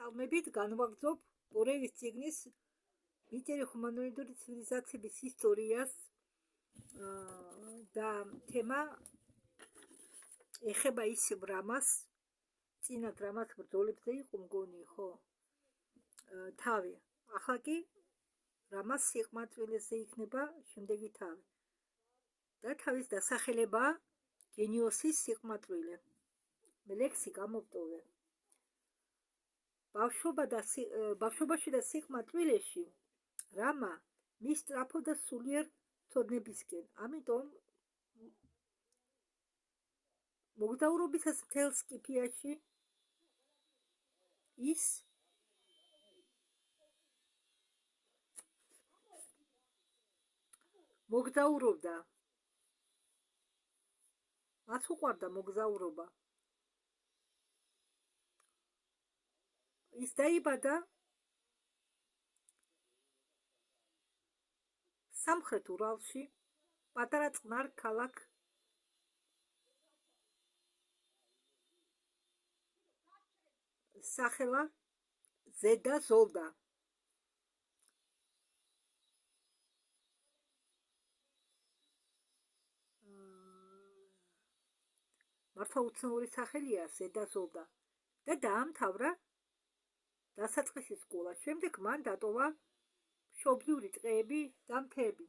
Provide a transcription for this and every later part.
შალმებით განვაგრძობ ბორელის წიგნის მიწერი ჰუმანოიდური ცივილიზაციების ისტორიას და თემა ეხება ის რამას წინა რამაც ბრძოლებზე იყო მგონი ხო თავი ახლა კი რამას სიყმაწვილეზე იქნება შემდეგი თავი და თავის დასახელებაა გენიოსის სიყმაწვილე მე ლექსი გამოვტოვე ბავშვობაში და სიყმაწვილეში რამა მის სწრაფო და სულიერ ცოდნებისკენ ამიტომ მოგზაურობისას მთელ სკიფიაში ის მოგზაურობდა მას უყვარდა მოგზაურობა ის დაიბადა სამხრეთ ურალში პატარა წყნარ ქალაქ სახელა ზედა ზოლდა მართლა უცნაური სახელია ზედა ზოლდა და დაამთავრა დასაწყისი სკოლა. შემდეგ მან დატოვა მშობლიური ტყეები და მთები.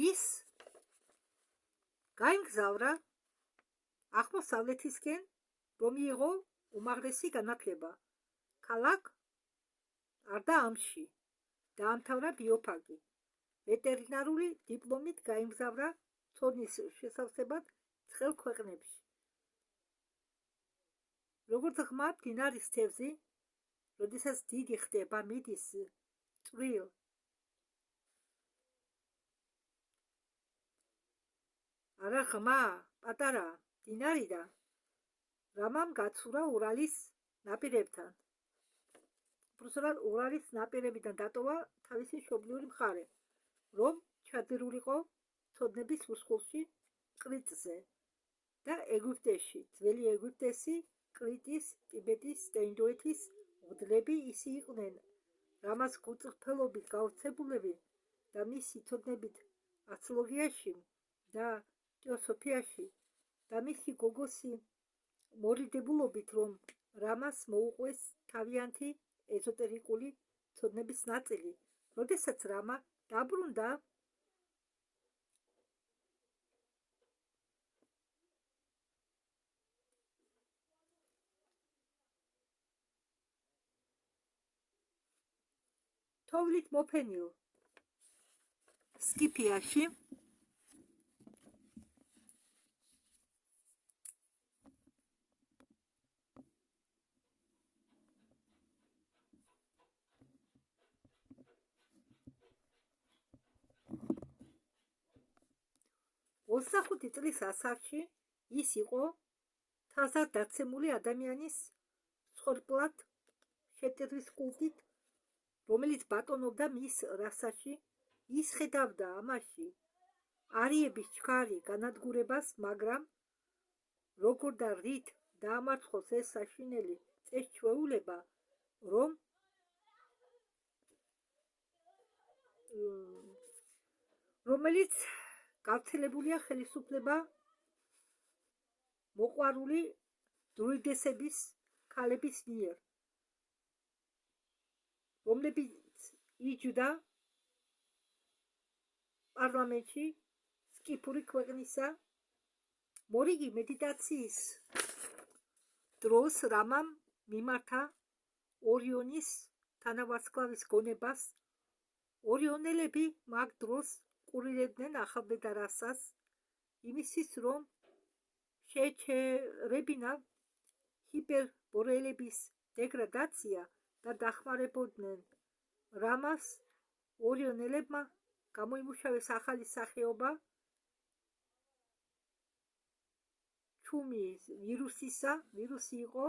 ის გაემგზავრა აღმოსავლეთისკენ, რომ მიიღო უმაღლესი განათლება. ქალაქ არდაამში დაამთავრა ბიოფაგი. ვეტერინარული დიპლომით გაემგზავრა ცოდნის შესავსებად ცხელ ქვეყნებში. როგორც ღრმა მდინარის თევზი, როდესაც დიდი ხდება, მიდის წვრილ არა ღრმა, პატარა მდინარიდან, რამამ გაცურა ურალის ნაპირებთან. უბრალოდ ურალის ნაპირებიდან დატოვა თავისი მშობლიური მხარე, რომ ჩადირულიყო ცოდნების უსხულში კრიტზე და ეგვიპტეში, ძველი ეგვიპტესი, კრიტის, ტიბეტის და ინდოეთის მღვდლები ისე იყვნენ, რამაც გულწრფელობით გავრცელებულები და მისი ცოდნებით ასტროლოგიაში და თეოსოფიაში და მისი გოგოსი მორიდებულობით, რომ რამას მოუყვეს თავიანთი ეზოტერიკული ცოდნების ნაწილი, როდესაც რამა დაბრუნდა თოვლით მოფენილ სკიფიაში ოცდახუთი წლის ასაკში ის იყო თასად დაცემული ადამიანის სხორპლად შეტირის კულტით, რომელიც ბატონობდა მის რასაში. ის ხედავდა ამაში არიების ჩქარი განადგურებას, მაგრამ როგორ და რით დაამარცხოს ეს საშინელი წესჩვეულება, რომელიც გავრცელებულია ხელისუფლება მოყვარული დრუიდესების ქალების მიერ, რომლებიც იჯდა პარლამენტში სკიფური ქვეყნისა. მორიგი მედიტაციის დროს რამამ მიმართა ორიონის თანავარსკვლავის გონებას. ორიონელები მაგ დროს ყურილებდნენ ახალბედა რასას იმისთვის, რომ შეეჩერებინა ჰიპერბორეელების დეგრადაცია და დახმარებოდნენ რამას. ორიონელებმა გამოიმუშავეს ახალი სახეობა ჩუმი ვირუსი იყო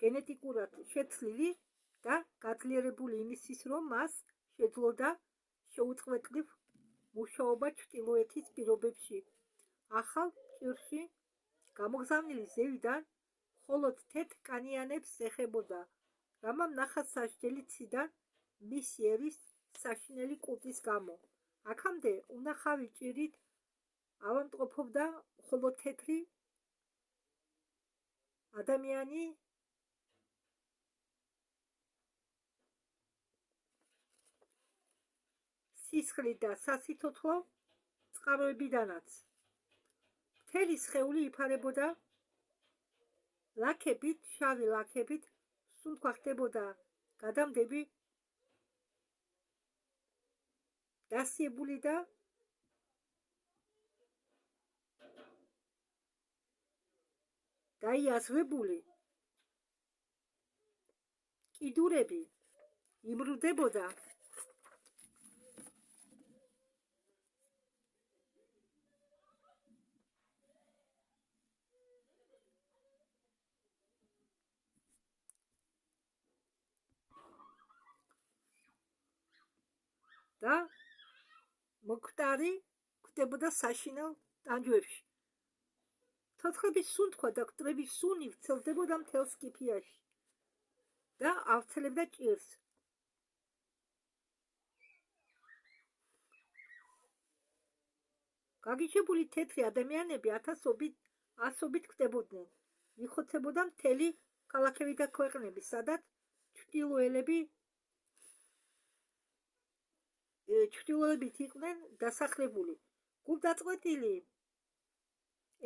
გენეტიკურად შეცვლილი და გაძლიერებული იმისთვის, რომ მას შეძლოდა შეუწყვეტლივ მუშაობა ჩრდილოეთის პირობებში. ახალ ჭირში გამოგზავნილი ზევიდან მხოლოდ თეთრ კანიანებს ეხებოდა, რამამ ნახა სასჯელი ციდან მისი ერის საშინელი კულტის გამო. აქამდე უნახავი ჭირით ავადმყოფობდა მხოლოდ თეთრი ადამიანი სისხლით და სასიცოცხლო წყაროებიდანაც. მთელი სხეული იფარებოდა ლაქებით, შავი ლაქებით, სუნთქვა ხდებოდა გადამდები, დასიებული და დაიაზრებული კიდურები იმრუდებოდა და მოკვდარი ხვდებოდა საშინელ ტანჯვებში. ცოცხლების სუნთქვა და კვდრების სუნი ვრცელდებოდა მთელ სკიფიაში და ავრცელებდა ჭირს. გაგიჩებული თეთრი ადამიანები ათასობით კვდებოდნენ. მიხოცებოდა მთელი ქალაქები და ქვეყნები, სადაც ჩრდილოებით იყვნენ დასახლებული. გულდაწყვეტილი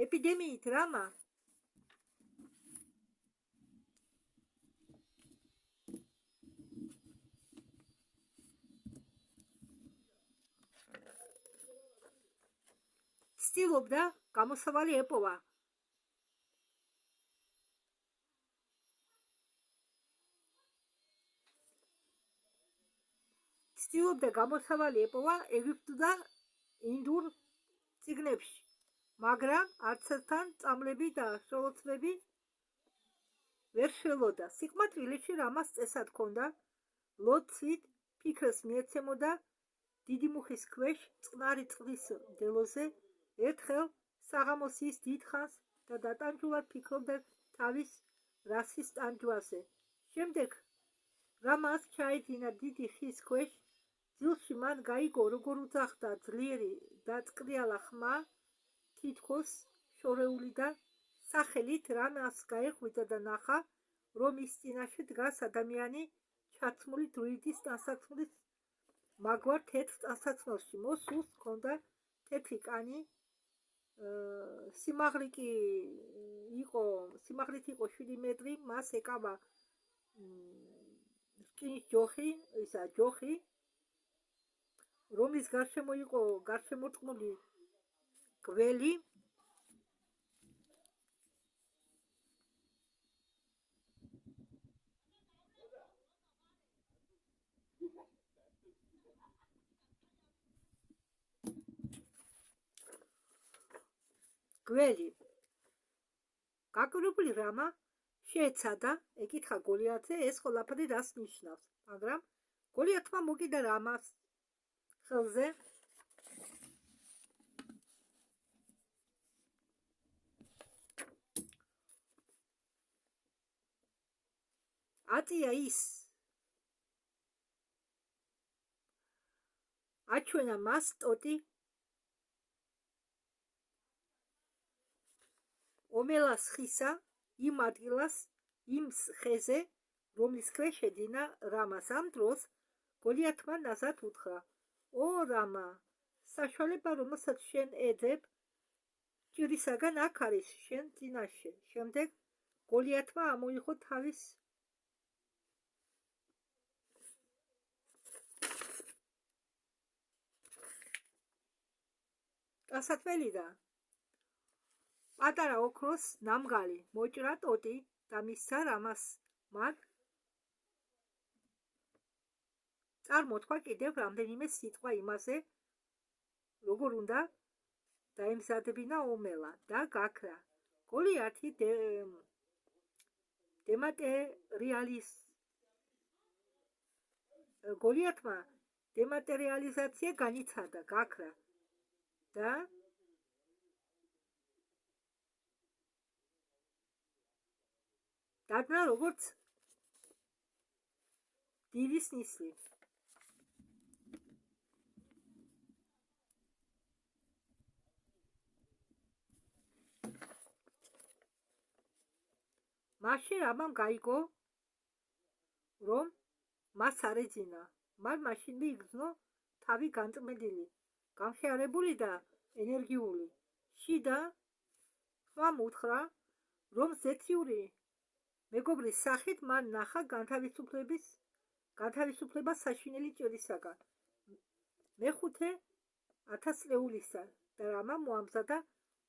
ეპიდემიით რამა ცდილობდა გამოსავალი ეპოვა. ეგვიპტურ და ინდურ წიგნებში, მაგრამ არცერთთან წამლები და შროლოცლები ვერ შველოდა. სიყმაწვილეში რამას წესად ჰქონდა ლოცვით ფიქრს მიეცემოდა დიდი მუხის ქვეშ წყნარი წყლის მდელოზე ერთხელ საღამოს ის დიდხანს და დატანჯულად ფიქრობდა თავის რასის ტანჯვაზე. შემდეგ რამას ჩაედინა დიდი ხის ქვეშ, ძილში მან გაიგო როგორ უძახდა ძლიერი და წყრიალა ხმა თითქოს შორეული და სახელით რამას გაეღვიძა და ნახა, რომ ის წინაშე დგას ადამიანი ჩაცმული დროიდის ტანსაცმლის მაგვარ თეთრ ტანსაცმელში. მოსულს ჰქონდა თეთრი კანი, სიმაღლით იყო 7 მეტრი, მას ეკავა რკინის ჯოხი, რომლის გარშემო იყო გარშემორტყმული გველი. გაკვირვებული რამა შეეცადა ეკითხა გოლიათზე, ეს ყველაფერი რას ნიშნავს, მაგრამ გოლიათმა მოკიდა რამას ხელზე აწია ის, აჩვენა მას ტოტი ომელას ხისა იმ ადგილას, იმ ხეზე, რომლის ქვეშ ედინა რამას. ამ დროს გოლიათმა ნაზად უთხრა: ო რამა, საშუალება რომელსაც შენ ეძებ ჭირისაგან აქ არის შენ წინაშე. შემდეგ გოლიათმა ამოიღო თავის ტანსაცმელი და პატარა ოქროს ნამგალი მოჭრა ტოტი და მისცა რამას. მან წარმოთქვა კიდევ რამდენიმე სიტყვა იმაზე, როგორ უნდა დაემზადებინა ომელა და გაქრა. გოლიათი დემატერიალიზმის გოლიათმა დემატერიალიზაცია განიცადა, გაქრა და დადგა როგორც დილის ნისლი. მაშინ რამამ გაიგო, რომ მას არ ეძინა. მან მაშინვე იგრძნო თავი განწმენდილი, გამხიარებული და ენერგიული. შიდა ხმამ უთხრა, რომ ზეთიური მეგობრის სახით მან ნახა განთავისუფლება საშინელი ჭრისაგან მეხუთე 1000 წლეულისა და რამამ მოამზადა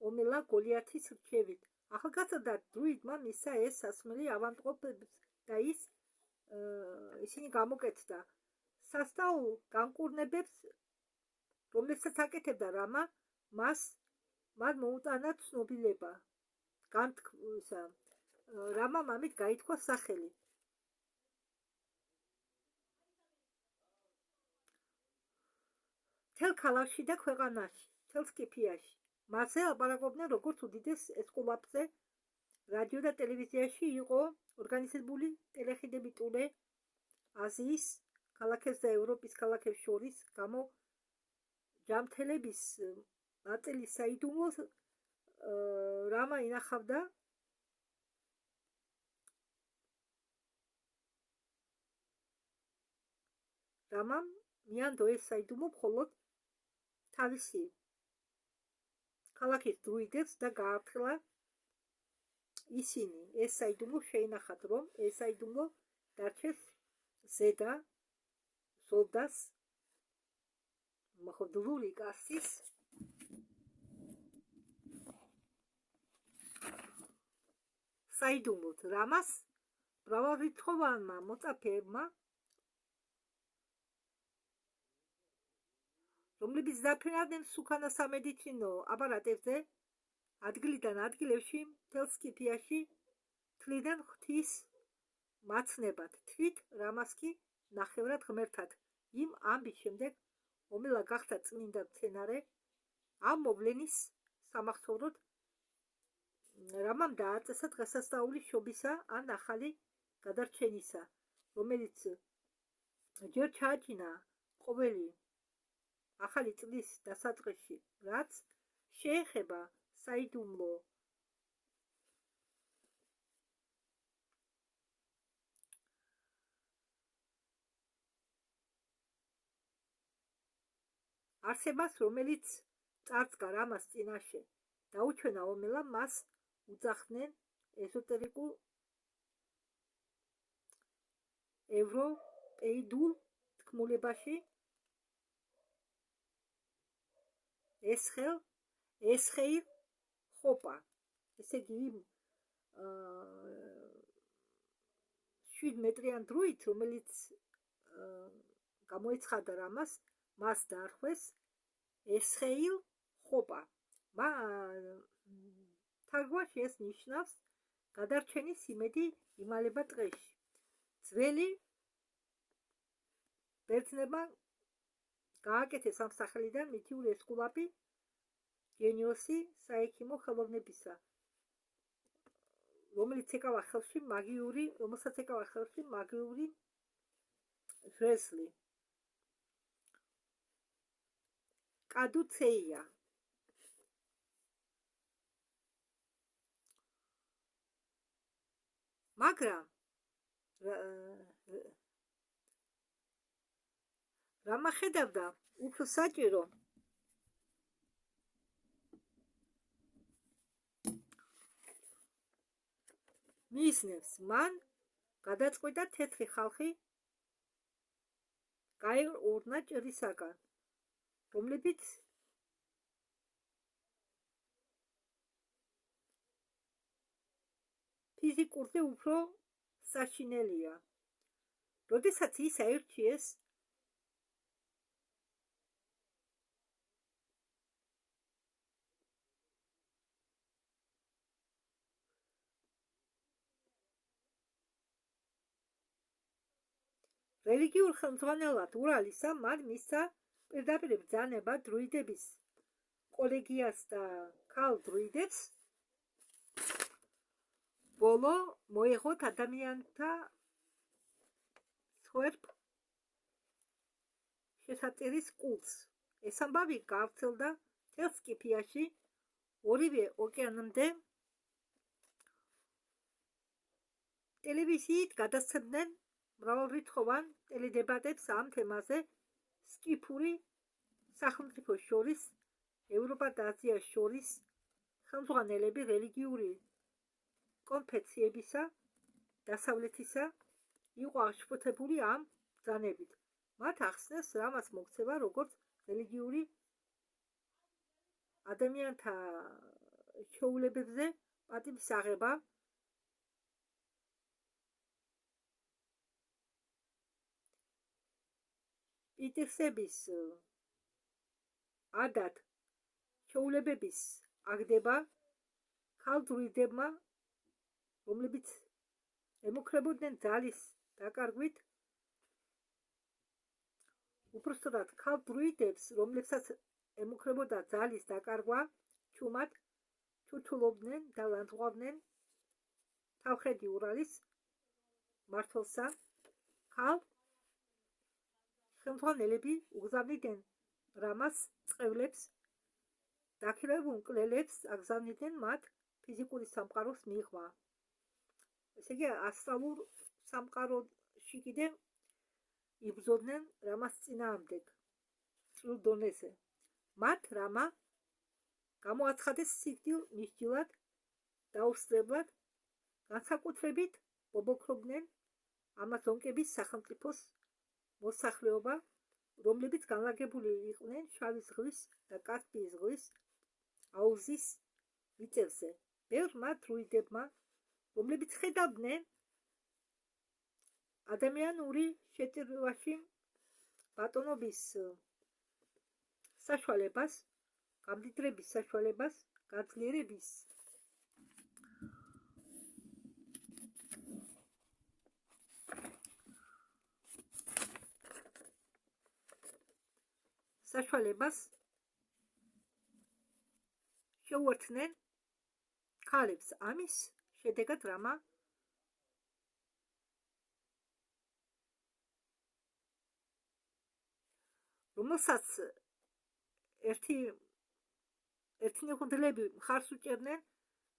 ომელა გოლიათის რჩევით. ახალგაზრდა დრუიდმა მისცა ეს სასმელი ავადმყოფებს და ისინი გამოკეთდა სასწაულ განკურნებებს, რომლებსაც აკეთებდა რამა, მან მოუტანა ცნობილება. რამამ ამით გაითქვა სახელი. მთელ ქალაქში და ქვეყანაში, მთელ სკიფიაში. მასზე ლაპარაკობდნენ როგორც უდიდეს ესკულაპზე. რადიო და ტელევიზიაში იყო ორგანიზებული ტელეხედები ტურნე აზიის ქალაქებს და ევროპის ქალაქებს შორის. ჯამთელების ნაწილის საიდუმლოს რამა ინახავდა რამამ მიანდო ეს საიდუმლო მხოლოდ თავისი ქალაქის დრუიდებს და გააფრთხილა ისინი. ეს საიდუმლო შეინახათ, რომ ეს საიდუმლო დარჩეს ზედა ზოლდას მახლდლური კასის საიდუმლოდ, რამას მრავალრიცხოვანმა მოწაფეებმა, რომლებიც დაფრინავდნენ სუქანა სამედიცინო აპარატებზე, ადგილიდან ადგილებში მთელ სკიფიაში თვლიდნენ ღვთის მაცნებად. თვით რამას კი ნახევრად ღმერთად. იმ ამბის შემდეგ ომელა გახდა წმინდა მცენარე. ამ მოვლენის სამახსოვროდ რამამ დააწესა დღესასწაული შობისა ან ახალი გადარჩენისა, რომელიც ჯერ ჩააჩინა ყოველი ახალი წლის დასაწყისში, რაც შეეხება საიდუმლო არსებას, რომელიც წარსდგა რამას წინაშე დაუჩვენა ომელა, მას უძახდნენ ეზოტერიკულ ევროპეიდულ თქმულებაში ესხეილ ხოპა. ესე იგი 7 მეტრიან დრუით, რომელიც გამოეცხადა რამას, მას დაარქვეს ესხეილ ხოპა. თარგმანში ეს ნიშნავს გადარჩენის იმედი იმალება ტყეში. ძველი ბერძნებმა გააკეთეს ამ სახელიდან მითიური ესკულაპი გენიოსი საექიმო ხელოვნებისა, რომელსაც ეკავა ხელში მაგიური ჟესლი. კადუცეია. მაგრამ რამა ხედავდა უფრო საჭირო მისნებს. მან გადაწყვიტა თეთრი ხალხი გაეორნა ჭრისაგან, რომლებიც ფიზიკურზე უფრო საშინელია. როდესაც ის აირჩიეს რელიგიურ ხელმძღვანელად ურალისა მან მისცა პირდაპირ ბრძანება დრუიდების კოლეგიას და ქალ დრუიდებს ბოლო მოეღოთ ადამიანთა სვერფ შესაწერის კულტს. ეს ამბავი გავრცელდა მთელ სკიფიაში ორივე ოკეანემდე. ტელევიზიით გადასცემდნენ მრავალრიცხოვან ტელედებატებს ამ თემაზე სკიფური სახელმწიფოს შორის, ევროპა და აზიას შორის ხელმძღვანელები რელიგიური კონფესიებისა დასავლეთისა იყო აღშფოთებული ამ ბრძანებით. მათ ახსნეს რამაც მოქცევა როგორც რელიგიური ადამიანთა ჩვეულებებზე პატივის აღება, პიტერსების ადათ ჩვეულებების აგდება ქალ დრუიდებმა, რომლებიც ემუქრებოდნენ ძალის დაკარგვით, უпростоრად ქალ დრუიდებს, რომლებსაც ემუქრებოდა ძალის დაკარგვა, ჩუმად ჩუჩულობდნენ და ლანძღვავდნენ თავხედი ურალის მმართველსა. ქალ ხელმძღვანელები უგზავნიდნენ რამას წყევლებს, დაქირავებულ მკვლელებს აგზავნიდნენ მათ ფიზიკური სამყაროს მიღმა. ესე იგი, ასტრალურ სამყაროში კიდე იბრძოდნენ რამას წინააღმდეგ სრულ დონეზე. მათ რამა გამოაცხადეს სიკვდილ მისჯილად, დაუსწრებლად, განსაკუთრებით ბობოქრობდნენ ამაზონკების სახელმწიფოს მოსახლეობა, რომლებიც განლაგებული იყვნენ შავი ზღვის და კასპიის ზღვის აუზის მიწებზე. ბევრმა დრუიდებმა, რომლებიც ხედავდნენ ადამიანური შეწირვაში ბატონობის საშუალებას, გამდიდრების საშუალებას, გაძლიერების საშუალებას შეუერთდნენ ქალებს. ამის შედეგად რამა რომელსაც ერთნიღუნდლები მხარს უჭერდნენ,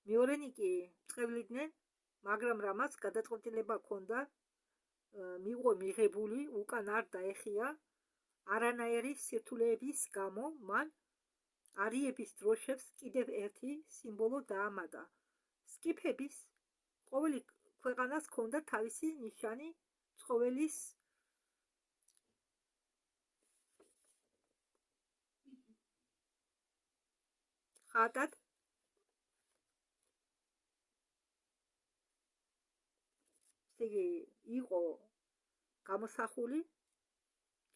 მეორენი კი წევლიდნენ, მაგრამ რამაც გადაწყვეტილება ჰქონდა, მიიღო მიღებული, უკან არ დაეხია არანაირი სირთულეების გამო, მან არიების დროშებს კიდევ ერთი სიმბოლო დაამატა. სკიფების ყოველი ქვეყანას ჰქონდა თავისი ნიშანი ცხოველის ხატად. ესე იყო გამოსახული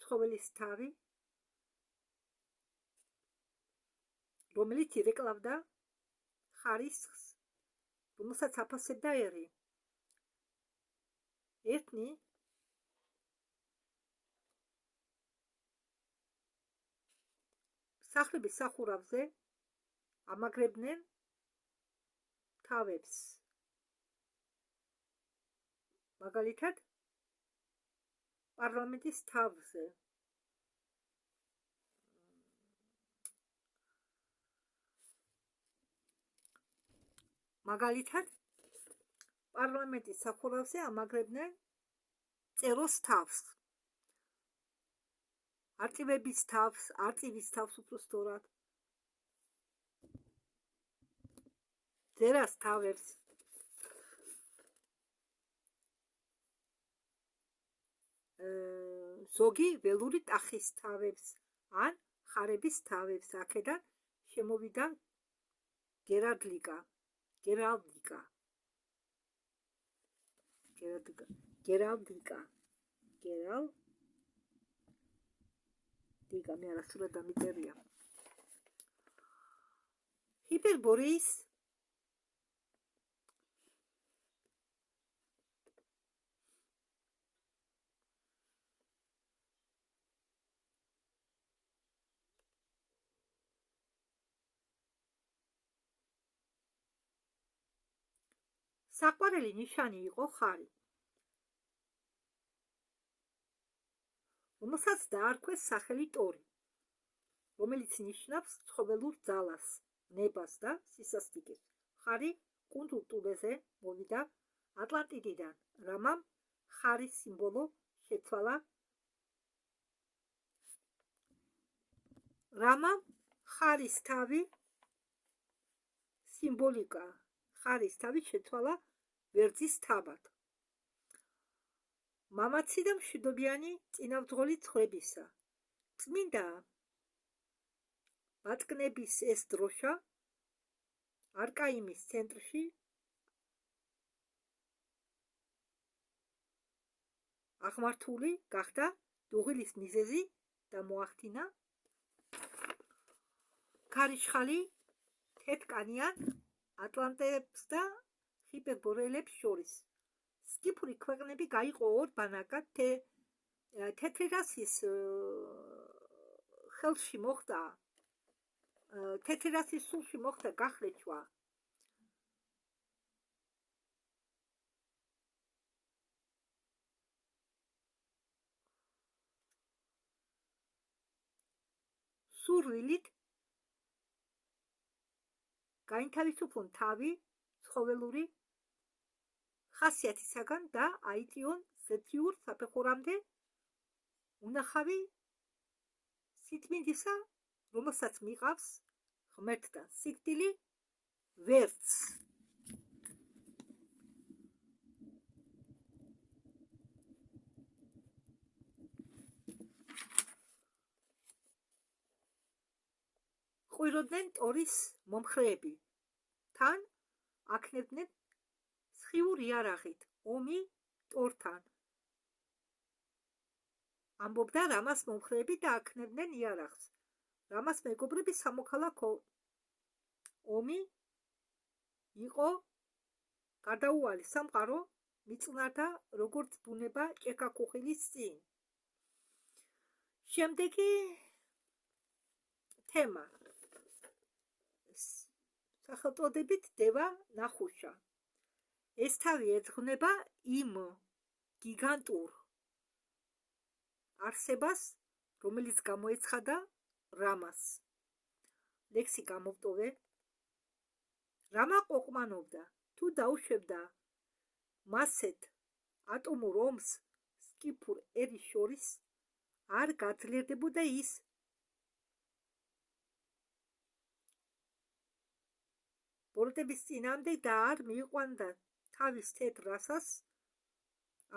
ცხოველის თავი, რომელიც ირეკლავდა ხარისხს, რომელსაც აფასებდა ერი. ერთნი სახლების სახურავზე ამაგრებდნენ თავებს. მაგალითად, პარლამენტის თავზე. პარლამენტის სახურავზე ამაგრებდნენ წეროს თავს. არწივების თავს, არწივის თავს უფრო სწორად. ძერას თავებს. ზოგი ველური ტახის თავებს ან ხარების თავებს. აქედან შემოვიდა გერალდიკა. მე არასდროს დამიწერია. ჰიპერბორეის საყვარელი ნიშანი იყო ხარი, რომელსაც დაარქვეს სახელი ტორი, რომელიც ნიშნავს ცხოველურ ძალას, ნებას და სისასტიკეს. ხარი კუნძულ ტურეზე მოვიდა ატლანტიდიდან, რამამ ხარის სიმბოლო შეცვალა. რამამ ხარის თავი სიმბოლიკა, ხარის თავი შეცვალა ვერძის თაბად. მამაცი და მშვიდობიანი წინამძღოლი ცხოვრებისა. წმინდა ბატკნების ეს დროშა არკაიმის ცენტრში აღმართული გახდა დუღილის მიზეზი და მოახდინა ქარიშხალი თეთრკანიან ატლანტებს და ჰიპერბორეელებს შორის. სკიფური ქვეყნები გაიყო ორ ბანაკად. თეთრი რასის ხელში მოხდა, თეთრი რასის სულში მოხდა გახლეჩვა სურვილით გაინთავისუფლონ თავი ცხოველური ხასიათისაგან და აიწიონ ზეციურ საფეხურამდე უნახავი სიწმინდისა, რომელსაც მიყავს ღმერთთან სიკვდილი ვერც. ყვიროდნენ ტორის მომხრეები, თან აქნევდნენ სხიურ იარაღით ომი ტორთან. ამბობდა რამას მომხრეები და აქნევდნენ იარაღს. რამას მეგობრები სამოქალაქო ომი იყო გარდაუვალი სამყარო, მიწნარდა როგორც ბუნება ჭექა-ქუხილის წინ. შემდეგი თემა სახელწოდებით დევა ნახუშა. ეს თავი ეძღვნება იმ გიგანტურ არსებას, რომელიც გამოეცხადა რამას. ლექსი გამოვტოვე. რამა ყოყმანობდა, თუ დაუშვებდა მასეთ ატომურ ომს სკიფურ ერის შორის, არ გაძლიერდებოდა ის ბოროტების წინამდე და არ მიიყვანდა თავის თეთრ რასას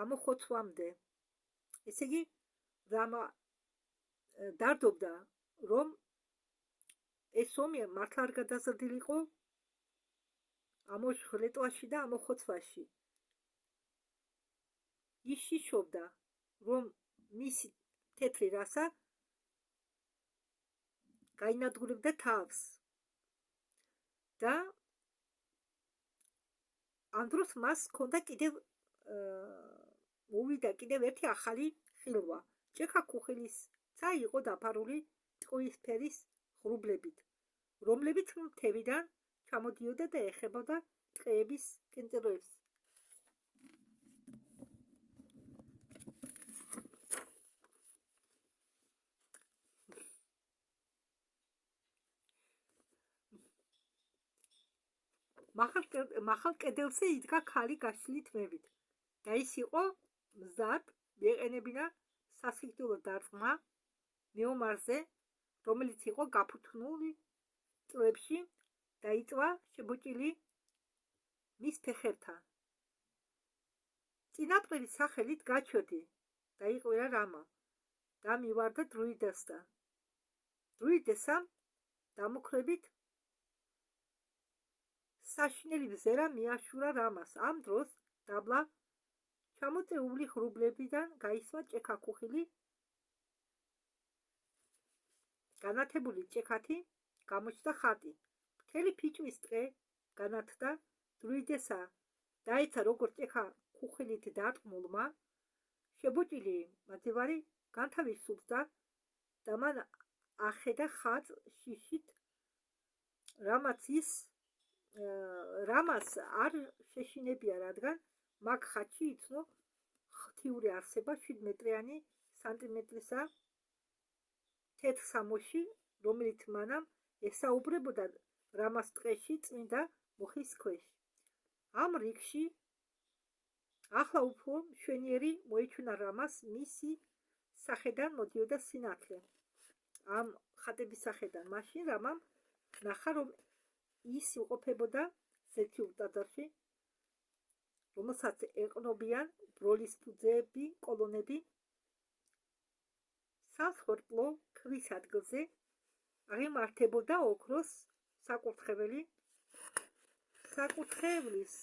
ამოხოცვამდე. ესე იგი, რამა დარდობდა, რომ ეს ომი მართლა არ გადაზრდილიყო ამოშლეტვაში და ამოხოცვაში. ის შიშობდა, რომ მისი თეთრი რასა გაინადგურებდა თავს და ამ დროს მას ჰქონდა მოვიდა კიდევ ერთი ახალი ხილვა. ჭექა-ქუხილის ცა იყო დაფარული ტყუის ფერის ღრუბლებით, რომლებიც მთებიდან ჩამოდიოდა და ეხებოდა ტყეების კენჭროებს. მახალ კედელზე იდგა ქალი გაშლილი თმებით და ის იყო მზად მიეყენებინა სასიკვდილო დარტყმა მეომარზე, რომელიც იყო გაფუთნული წლებში, დაიწვა შებოჭილი მის ფეხებთან. წინაპრების სახელით გაჩვედი და იყვირა რამა და მივარდა დრუიდასთან. დრუიდესამ დამოქმედებით საშინელი მზერა მიაშურა რამას. ამ დროს დაბლა ჩამოწეული ღრუბლებიდან გაისვა ჭექა-ქუხილი, განათებული ჭექათი, გამოჩნდა ხატი. მთელი ფიჭვის ტყე განათდა დრუიდესა დაეცა როგორც ჭექა-ქუხილით დარტყმულმა. შებოჭილი მადევარი განთავისუფლდა და მან ახედა ხატს შიშით, რამაც ის რამას არ შეშინებია, რადგან მაგ ხატში იცნო ღვთიური არსება 7 მეტრიანი სანტიმეტრისა თეთრ სამოში, რომელიც მანამ ესაუბრებოდა რამას ტყეში წმინდა მუხის ქვეშ. ამ რიგში ახლა უფრო მშვენიერი მოეჩვენა რამას მისი სახელიდან მოდიოდა სინათლე. ამ ხატების სახელიდან მაშინ რამამ ნახა, რომ ის იმყოფებოდა ზეთიურ ტაძარში, რომელსაც ეყნობიან ბროლის ფუძეები, კოლონები. სასხორპლო ქვის ადგილზე აღიმართებოდა ოქროს საკურთხეველი. საკურთხევლის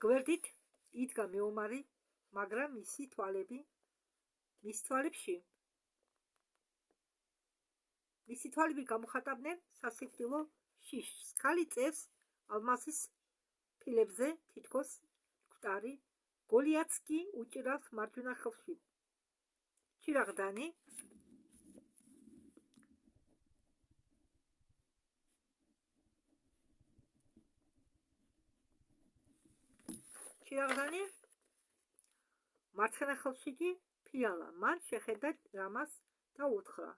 გვერდით იდგა მეომარი, მაგრამ მისი თვალები გამოხატავდნენ სასიკვდილო შიშს. ქალი წერს ალმასის ფილებზე თითქოს მკვდარი, გოლიათს კი უჭირავს მარჯვენა ხელში ჩირაღდანი. მარცხენა ხელში კი ფიალა. მან შეხედა რამას და უთხრა: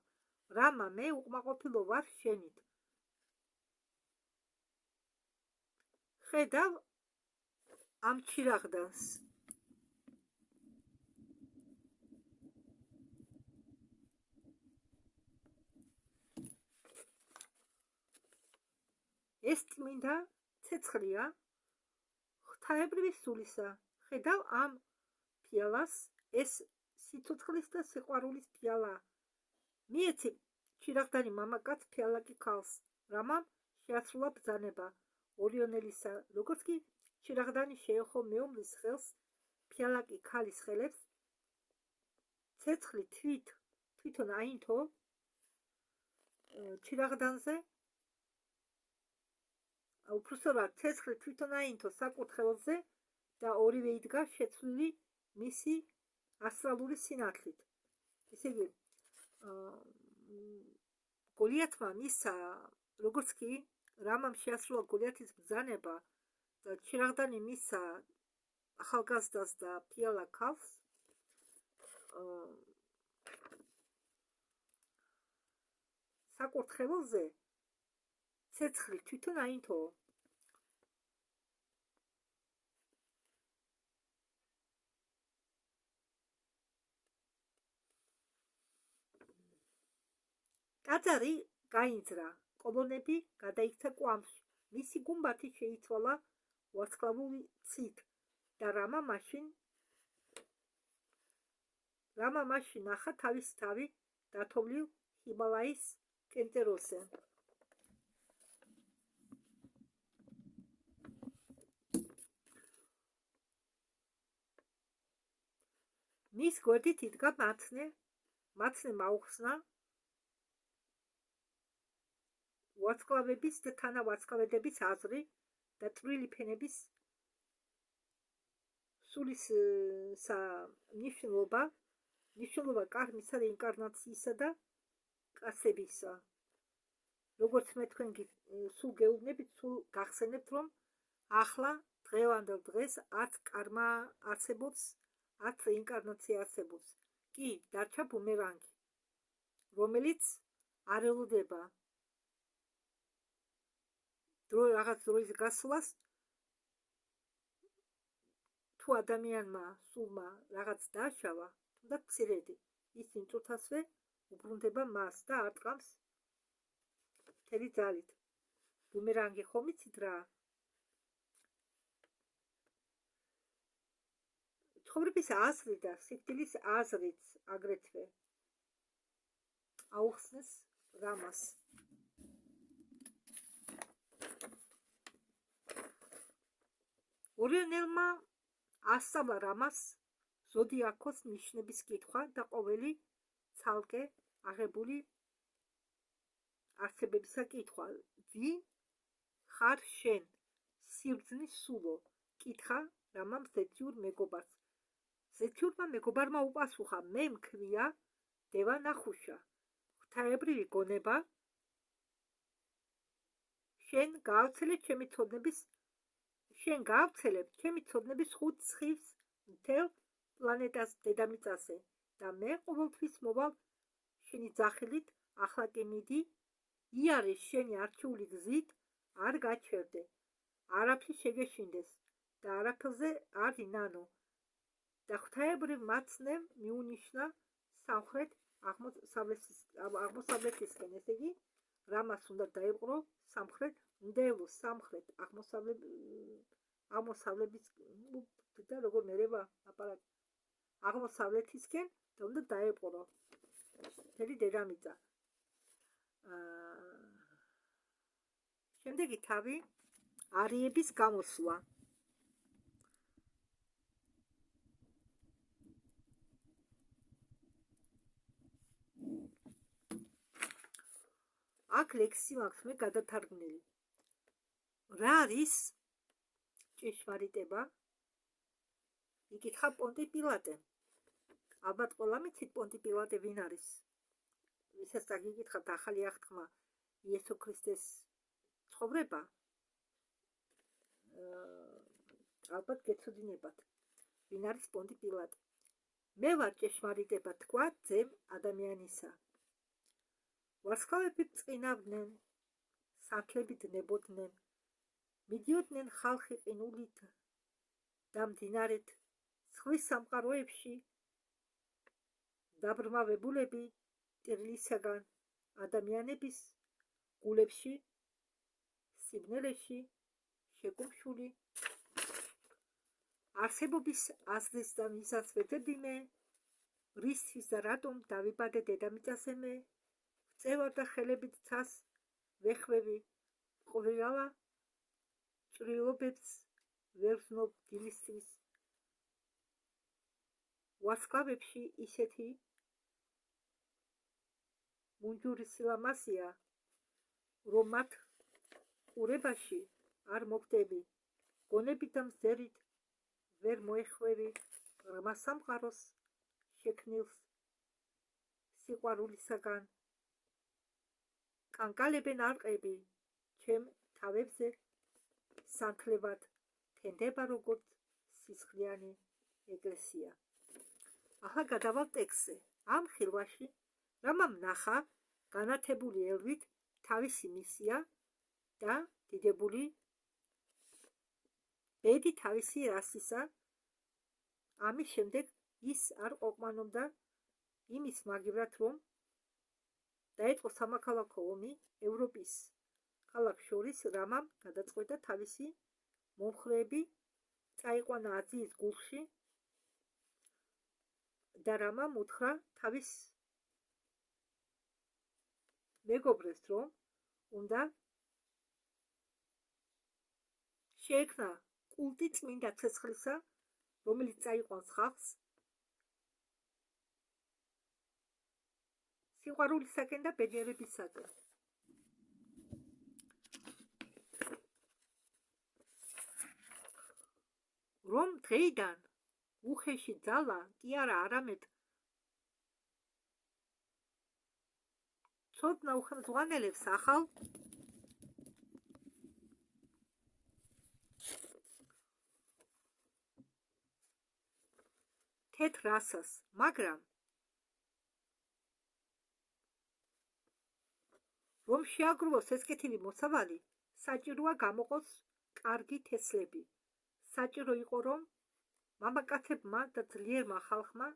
რამა, მე უკმაყოფილო ვარ შენით. ხედავ ამ ჩირაღდანს. ეს წმინდა ცეცხლია ღვთაებრივი სულისა. ხედავ ამ ფიალას, ეს სიცოცხლის და სიყვარულის ფიალა. მიეცი ჩირაღდანი მამაკაც, ფიალა კი ქალს. რამამ შეასრულა ბრძანება ორიონელისა, როგორც კი ჩირაღდანი შეეხო მეომრის ხელს, ფიალა კი ქალის ხელებს. ცეცხლი თვითონ აინთო ჩირაღდანზე, უпроსტად ცეცხლი თვითონ აინთო საკურთხეველზე და ორივე იდგა შეცვლილი მისი ასტრალური სინათლით. ესე იგი, გოლიათმა მისცა, როგორც კი რამამ შეასრულა გოლიათის ბრძანება და ჩირაღდანი მისცა ახალგაზრდას და ფიალა ქალს, საკურთხეველზე ცეცხლი თვითონ აინთო. ტაძარი გაინძრა, კოლონები გადაიქცა კვამში. მისი გუმბათი შეიცვალა ვარსკვლავური ცით და რამა მაშინ ნახა თავის თავი დათოვლილ ჰიმალაის კენტეროზე. მის გვერდით იდგა მაცნე მაუხსნა ვარსკვლავების და თანავარსკვლავედების აზრი და წვრილი ფენების სულისა ნიშნულობა კარმისა, რეინკარნაციისა და კაცებისა. როგორც მე თქვენ სულ გეუბნებით, სულ გახსენებთ, რომ ახლა დღევანდელ დღეს არც კარმა არსებობს, არც რეინკარნაცია არსებობს. კი, დარჩა ბუმერანგი, რომელიც არ ელოდება რაღაც დროის გასვლას. თუ ადამიანმა სულმა რაღაც დააშავა, თუნდაც მცირედი, ის იმ წუთასვე უბრუნდება მას და არტყამს მთელი ძალით. ბუმერანგი ხომ იცით რა? ცხოვრების აზრი და სიკვდილის აზრიც აგრეთვე აუხსნეს რამას. ორიონელმა ასწავლა რამას ზოდიაქოს ნიშნების კითხვა და ყოველი ცალკე აღებული არსებებისა კითხვა. ვინ ხარ შენ, სიბრძნის სულო? კითხა რამამ ზეთიურ მეგობარს. ზეთიურმა მეგობარმა უპასუხა: მე მქვია დევა ნახუშა. ღვთაებრივი გონება შენ გაავრცელებ ჩემი ცოდნების 5 სხივს მთელ პლანეტას დედამიწაზე და მე ყოველთვის მოვალ შენი ძახილით. ახლა კი მიდი, იარეს შენი არჩეული გზით, არ გაჩერდე, არაფრის შეგეშინდეს და არაფერზე არ ინანო. და ღვთაებრივ მაცნემ მიუნიშნა აღმოსავლეთისკენ, ესე იგი, რამას უნდა დაიპყრო სამხრეთ, უნდა ელოს სამხრეთ აღმოსავლეთის და როგორ მერევა აპარატი აღმოსავლეთისკენ და უნდა დაიპყრო მთელი დედამიწა. შემდეგი თავი არიების გამოსვლა. აქ ლექსი მაქვს მე გადათარგმნილი. რა არის ჭეშმარიტება? იკითხა პონტი პილატემ. ალბათ ყველა მიცით პონტი პილატე ვინ არის? ვისაც გაგიკითხათ ახალი აღთქმა იესო ქრისტეს ცხოვრება, ალბათ გეცოდინებათ ვინ არის პონტი პილატე. მე ვარ ჭეშმარიტება, თქვა ძემ ადამიანისა. ვარსკვლავები წინავდნენ, სართლები დნებოდნენ, მიდიოდნენ ხალხი ყინულით და მდინარეთ, ზღვის სამყაროებში დაბრმავებულები ტირილისაგან, ადამიანების გულებში, სიბნელეში, შეკუმშული, არსებობის აზრის და მიზანს ვეძებდი მე, რისთვის და რატომ დავიბადე დედამიწაზე მე, წევარ და ხელებით ცას ვეხვევი, ყოველა ჭრილობებს ვერ ვზნობ დილისთვის. ვარსკვლავებში ისეთი მუნჯური სილამაზეა, რომ მათ ყურებაში არ მოხვდები, გონებით და მზერით ვერ მოეხვევი ღრმა სამყაროს შექმნილს სიყვარულისაგან. კანკალებენ არყები ჩემ თავებზე სანთლებად, თენდება როგორც სისხლიანი ეკლესია. ახლა გადავალ ტექსტზე. ამ ხილვაში რამამ ნახა განათებული ელვით თავისი მისია და დიდებული ბედი თავისი რასისა. ამის შემდეგ ის არ ყოფმანობდა იმის მაგივრად, რომ დაიწყო სამოქალაქო ომი ევროპის ქალაქ შორის. რამამ გადაწყვეტა თავისი მომხრეები წაიყვანა აზიის გულში და რამამ უთხრა თავის მეგობრებს, რომ უნდა შეექმნა კულტი წმინდა ცეცხლისა, რომელიც წაიყვანს ხალხს სიყვარულისაკენ და ბედნიერებისაკენ. რომ დღეიდან უხეში ძალა კი არა, არამედ ცოდნა უხელმძღვანელებს ახალ თეთრ რასას, მაგრამ რომ შეაგროვოს ეს კეთილი მოსავალი, საჭიროა გამოყოს კარგი თესლები. საჭირო იყო, რომ მამაკაცებმა და ძლიერმა ხალხმა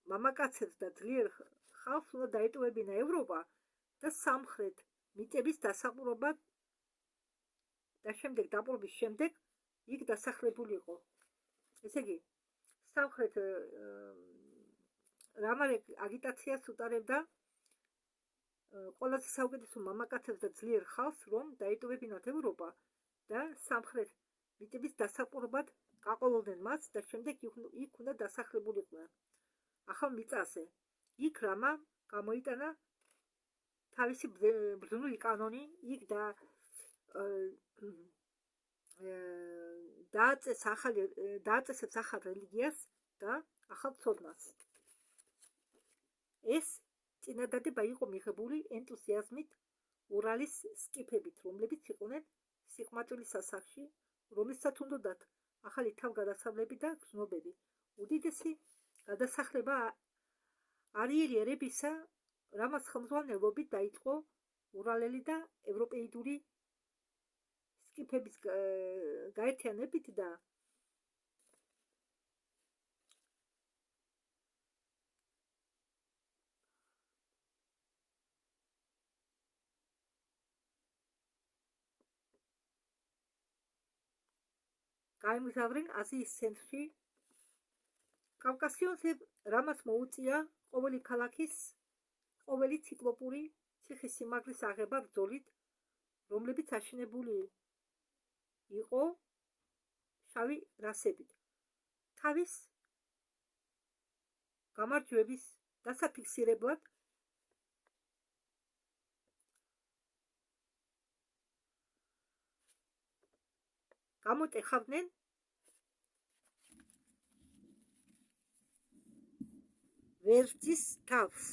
მამაკაცებს და ძლიერ ხალხს უნდა დაეტოვებინა ევროპა და სამხრეთ მიწების დასაყრობა და შემდეგ დაპყრობის შემდეგ იქ დასახლებულიყო. ესე იგი, სამხრეთ რამარე აგიტაციას უტარებდა ყველაზე საუკეთესო მამაკაცებს და ძლიერ ხალხს, რომ დაეტოვებინათ ევროპა და სამხრეთ მიწების დასაყრობად გაყოლოდნენ მას და შემდეგ იქ უნდა დასახლებულიყვნენ ახალ მიწაზე. იქ რამა გამოიტანა თავისი ბრძნული კანონი, იქ დააწესებს ახალ რელიგიას და ახალ ცოდნას. ეს წინადადება იყო მიღებული ენთუზიაზმით ურალის სკიფებით, რომლებიც იყვნენ სიყმაწვილის სასახლში, რომელსაც უნდოდათ ახალი თავგადასავლები და გრძნობები. უდიდესი გადასახლება არიელი ერებისა, რამაც ხელმძღვანელობით დაიწყო ურალელი და ევროპეიდური სკიფების გაერთიანებით და გაემგზავრნენ აზიის ცენტრში, კავკასიონზე, რამაც მოუწია ყოველი ქალაქის, ყოველი ციკლოპური ციხესიმაგრის აღება ბრძოლით, რომლებიც აშენებული იყო შავი რასებით. თავის გამარჯვების დასაფიქსირებლად გამოტეხავდნენ ვერძის თავს.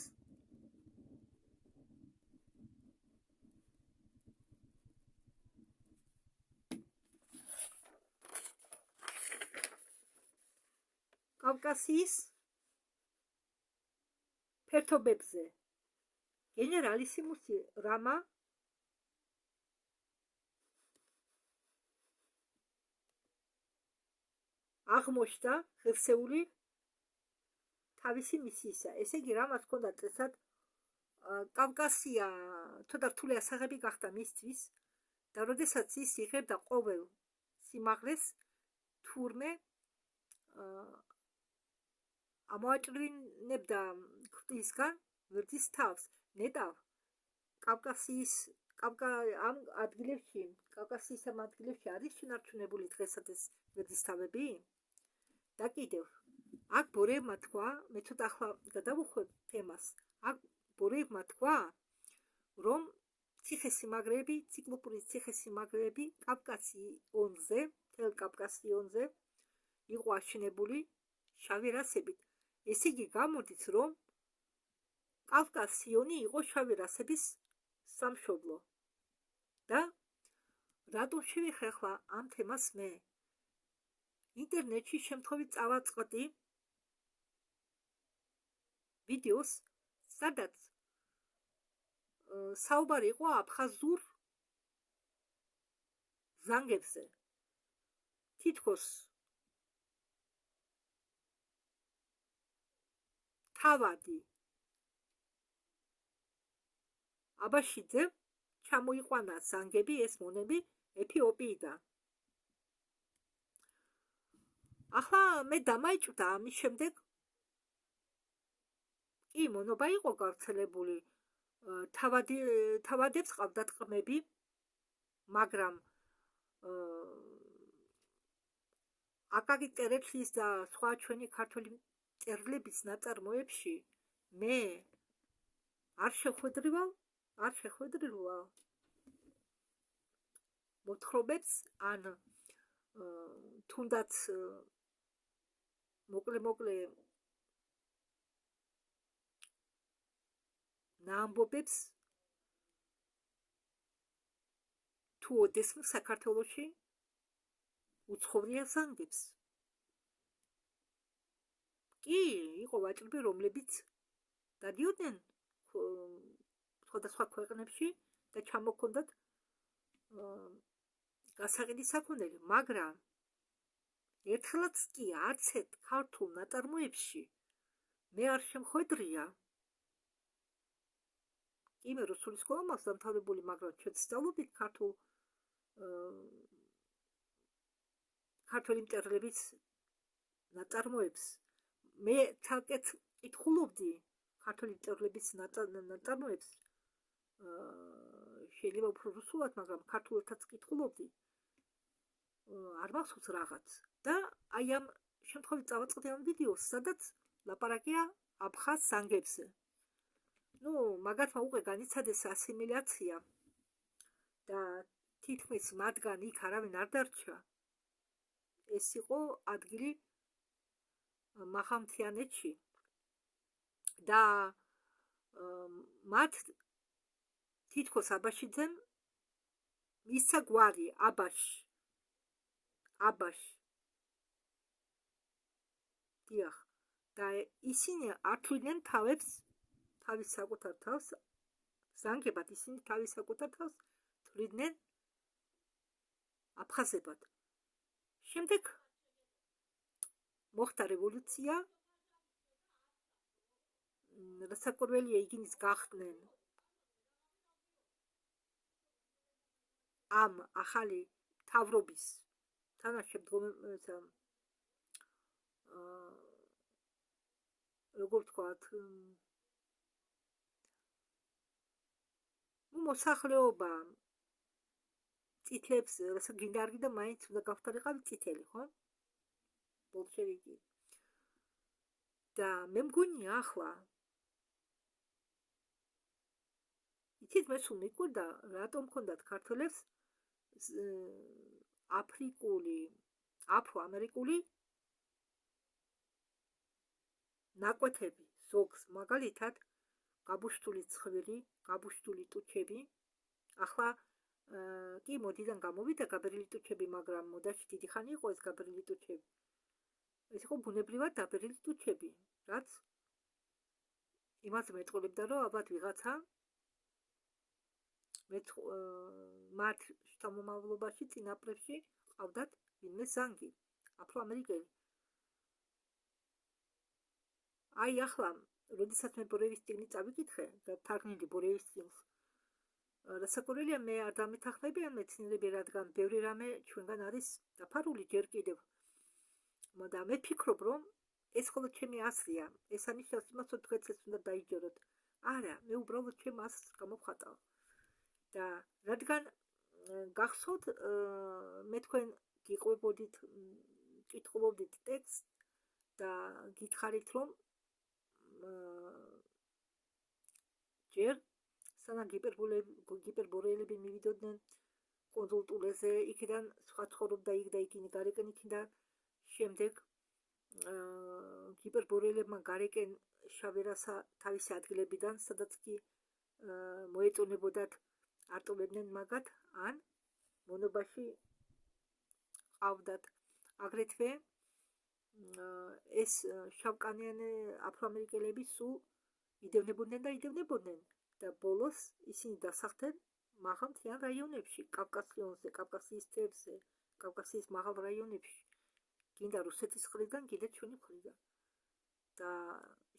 კავკასიის ფერთობებზე გენერალისიმუსი რამა აღმოჩნდა ღირსეული თავისი მისიისა. ესე იგი, რამაც ჰქონდა წესად, კავკასია ცოტა რთული ასაღები გახდა მისთვის და როდესაც ის იღებდა ყოველ სიმაღლეს, თურმე ამოაჭრვინებდა ღვთისგან ვერძის თავს. ნეტავ ამ ადგილებში არის შენარჩუნებული დღესაც ეს ვერძის თავები? და კიდევ აქ ბორევმა თქვა, მე ცოტა ახლა გადავუხვევ თემას, აქ ბორევმა თქვა, რომ ციხესიმაგრეები, ციკლოპური ციხესიმაგრეები კავკასიონზე, მთელ კავკასიონზე იყო აშენებული შავი რასებით. ესე იგი, გამოდის, რომ კავკასიონი იყო შავი რასების სამშობლო. და რატომ შევიხე ახლა ამ თემას მე? ინტერნეტში შემთხვევით წავაწყდი ვიდეოს, სადაც საუბარი იყო აფხაზურ ზანგებზე. თითქოს თავადი აბაშიძე ჩამოიყვანა ზანგები, ეს მონები ეთიოპიიდან. ახლა მე დამაიჭვდა ამის შემდეგ, კი, მონობა იყო გავრცელებული, თავადებს ყავდათ ყმები, მაგრამ აკაკი წერეთლის და სხვა ჩვენი ქართული მწერლების ნაწარმოებში მე არ შეხვედრივარ მოთხრობებს ან თუნდაც მოკლე ნაამბობებს თუ ოდესმე საქართველოში უცხოვრია ზანგებს. კი, იყო ვაჭრები, რომლებიც დადიოდნენ სხვადასხვა ქვეყნებში და ჩამოჰქონდათ გასაყიდი საქონელი, მაგრამ ერთხელაც კი არც ერთ ქართულ ნაწარმოებში მე არ შემხვედრია. კი, მე რუსული სკოლა მაქვს დამთავრებული, მაგრამ ჩვენ ვსწავლობთ ქართული მწერლების ნაწარმოებს. მე ცალკე კითხულობდი ქართული მწერლების ნაწარმოებს, შეიძლება უფრო რუსულად, მაგრამ ქართულადაც კითხულობდი, არ მახსოვს რაღაც. და აი ამ შემთხვევით წავაწყდი ამ ვიდეოს, სადაც ლაპარაკია აფხაზ ზანგებზე. მაგათმა უკვე განიცადეს ასიმილაცია და თითქმის მათგან იქ არავინ არ დარჩა. ეს იყო ადგილი მაღალმთიანეთში და მათ თითქოს აბაშიძემ მისცა გვარი აბაში დიახ და ისინი არ თვლიდნენ თავის საკუთარ თავს ზანგებად ისინი თავის საკუთარ თავს თვლიდნენ აფხაზებად შემდეგ მოხდა რევოლუცია რასაკვირველია იგინის გახდნენ ამ ახალი მთავრობის თანაშემდგომი როგორ ვთქვათ მოსახლეობა წითლებს რასაც გინდა არ გინდა მაინც უნდა გავხდარიყავი წითელი ხო ბოლშევიკი და მე მგონია ახლა იცით მე სულ მიკვირდა რატომ ჰქონდათ ქართველებს აფრო-ამერიკული ნაკვეთები ზოგს მაგალითად გაბუშტული ცხვირი გაბუშტული ტუჩები ახლა კი მოდიდან გამოვიდა გაბერილი ტუჩები მაგრამ მოდაში დიდი ხანი იყო ეს გაბერილი ტუჩები ეს იყო ბუნებრივად დაბერილი ტუჩები რაც იმას მეტყოლებდა რომ ალბათ ვიღაცა მათ შთამომავლობაში წინაპრებში ყავდათ ვინმე ზანგი აფრო-ამერიკელი აი ახლა როდესაც მე ბორევის წიგნი წავიკითხე და თარგმნილი ბორევის წიგნს რასაკვირველია მე არ დამეთანხმებიან მეცნიერები რადგან ბევრი რამე ჩვენგან არის დაფარული ჯერ კიდევ და მე ფიქრობ რომ ეს ხოლო ჩემი აზრია ეს ანიშნავს იმას რომ თქვენც ეს უნდა დაიჯეროთ არა მე უბრალოდ ჩემ აზრს გამოვხატავ და რადგან გახსოვთ მე თქვენ გიყვებოდით კითხულობდით ტექსტ და გითხარით რომ ჯერ სანამ გიპერბორეელები მივიდოდნენ კონსულტულეზე იქიდან სხვა ცხოვრობდა იქ და იქინი გარეკენ იქიდან შემდეგ გიპერბორეელებმა გარეკენ შავერასა თავისი ადგილებიდან სადაც კი მოეწონებოდათ არტოვებდნენ მაგათ ან მონობაში ყავდათ აგრეთვე ეს შავკანიანი აფრო-ამერიკელები სულ იდევნებოდნენ და ბოლოს ისინი დასახლდნენ მაღალ მთიან რაიონებში კავკასიონზე კავკასიის მთებზე კავკასიის მაღალ რაიონებში გინდა რუსეთის მხრიდან კიდე ჩვენი მხრიდან და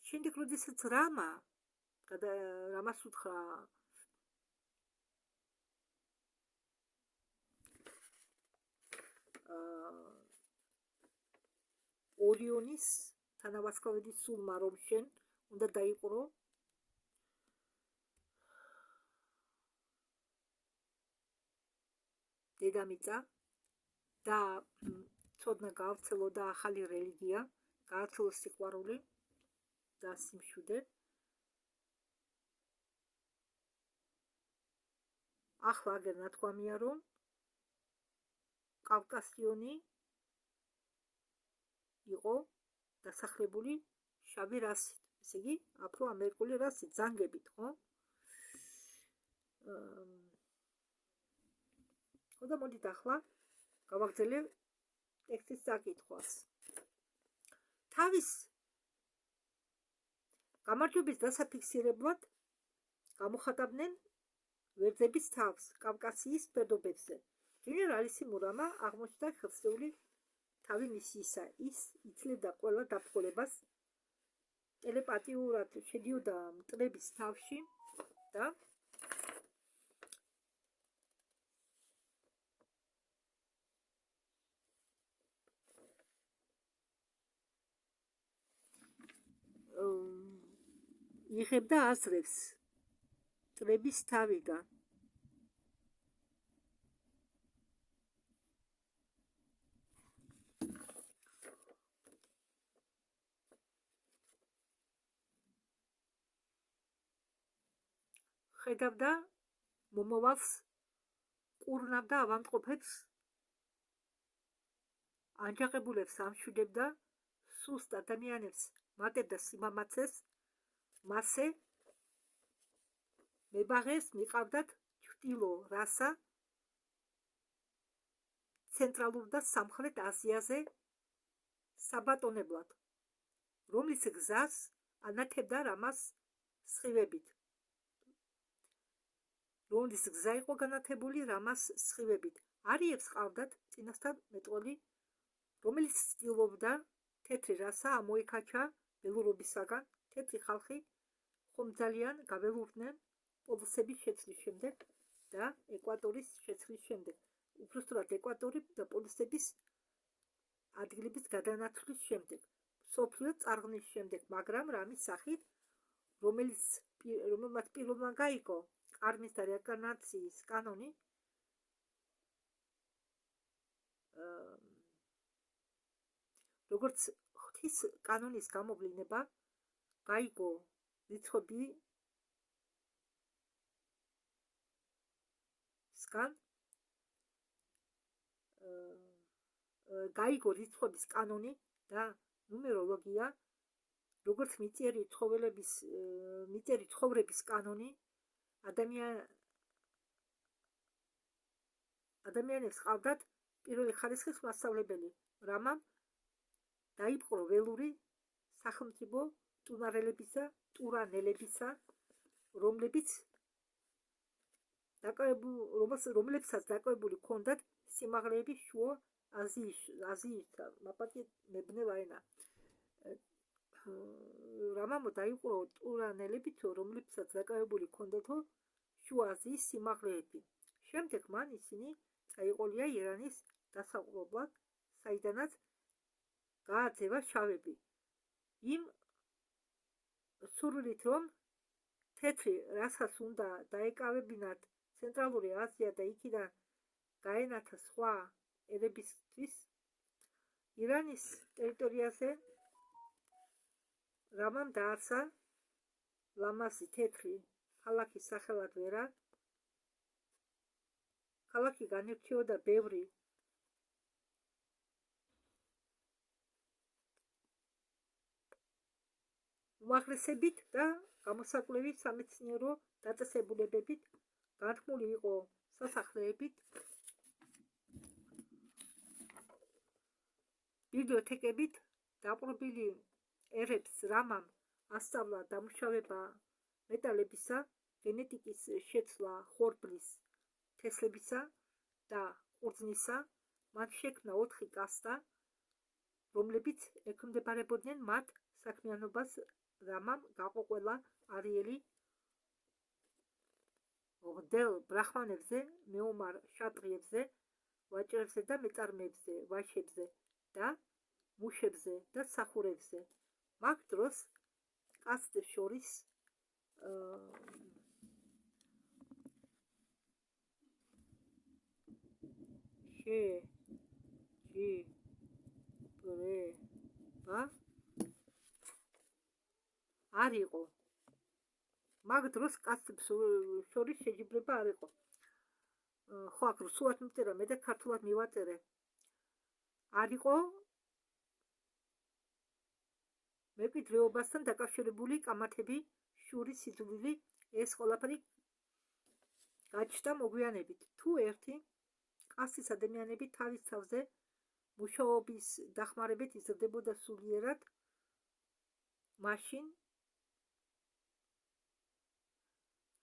შემდეგ როდესაც რამას უთხრა ორიონის თანავარსკვლავედის სულმა რომ შენ უნდა დაიყურო დედამიწა და ცოდნა გაავრცელო და ახალი რელიგია გაავრცელო სიყვარული და სიმშვიდე ახლა აგერ ნათქვამია რომ კავკასიონი იყო დასახლებული შავი რასით, ესე იგი აფრო-ამერიკული რასით, ზანგებით, ხო? და მოდით ახლა გავაგრძელებ ტექსტის წაკითხვას. თავის გამარჯვების დასაფიქსირებლად გამოხატავდნენ ვერძების თავს კავკასიის ფერდობებზე. გენერალისიმურმა აღმოჩნდა ხელსეული თავი მისისა, ის იძლეოდა ყველა დაფრთხოლებას ტელეპათიურად შედიოდა მტრების თავში და იღებდა აზრებს მტრების თავიდან. ხედავდა მომავალს, კურნავდა ავადმყოფებს, ანჯაყებულებს ამშვიდებდა, სუსტ ადამიანებს მატებდა სიმამაცეს, მასე მებაღეს მიყავდათ ჩრდილო რასა ცენტრალურ და სამხრეთ აზიაზე საბატონებლად, რომლის გზას ანათებდა რამას სხივებით. რომლის გზა იყო განათებული რამას სხივებით. არიებს ყავდათ წინასწარ მეტყველი, რომელიც ცდილობდა თეთრი რასა ამოიქაჩა ველურობისაგან. თეთრი ხალხი ხომ ძალიან გაველურდნენ პოლუსების შეცვლის შემდეგ და ეკვატორის შეცვლის შემდეგ. უпростоრად ეკვატორი და პოლუსების ადგილების გადანაცვლის შემდეგ. მსოფლიო წარღვნის შემდეგ, მაგრამ რამის სახით, რომელმაც პირველმა გაიგო კარმის და რეინკარნაციის კანონი, როგორც ღვთის კანონის გამოვლინება, გაიგო რიცხვების კანონი და ნუმეროლოგია, როგორც მიწიერი ცხოვრების კანონი, ადამიანებს ყავდათ პირველი ხარისხის მასწავლებელი, რამამ დაიპყრო ველური სახელმწიფო ტურანელებისა, რომლებსაც დაკავებული ჰქონდათ სიმაღლეები შუა აზიისა, მაპატი მებნელ აენა. რამამ დაიპყრო ტურანელებიც, რომლებსაც დაკავებული ჰქონდათ შუა აზიის სიმაღლეები. შემდეგ მან ისინი წაიყოლია ირანის დასაყრდნად, საიდანაც გააძევა შავები, იმ სურვილით, რომ თეთრი რასას უნდა დაეკავებინათ ცენტრალური აზია და იქიდან გაენათა სხვა ერებისთვის. ირანის ტერიტორიაზე რამამ დაარსა ლამაზი თეთრი ქალაქის სახელად ვერა. ქალაქი განირჩეოდა ბევრი უმაღლესებით და გამოსაკვლევი სამეცნიერო დაწესებულებებით, განთქმული იყო სასახლეებით, ბიბლიოთეკებით. დაპყრობილი ერებს რამამ ასწავლა დამუშავება მეტალებისა, გენეტიკის შეცვლა ხორბლის, თესლებისა და ყურძნისა. მან შექმნა 4 კასტა, რომლებიც ექვემდებარებოდნენ მათ საქმიანობას, რამამ გაყო ყველა არიელი ღდელ ბრაჰმანებზე, მეომარ შატრიებზე, ვაჭრებზე და მეწარმეებზე, ვაშებზე და მუშებზე და სახურებზე. მაგ დროს კასტებს შორის არ იყო. მაგ დროს კასტებს შორის შეჯიბრება არ იყო. ხო, აქ რუსულად მიწერა, მე და ქართულად მივაწერე. არ იყო მემკვიდრეობასთან დაკავშირებული კამათები, შურის სიძულვილი. ეს ყველაფერი გაჩნდა მოგვიანებით. თუ ერთი კასტის ადამიანები თავის თავზე მუშაობის დახმარებით იზრდებოდა სულიერად, მაშინ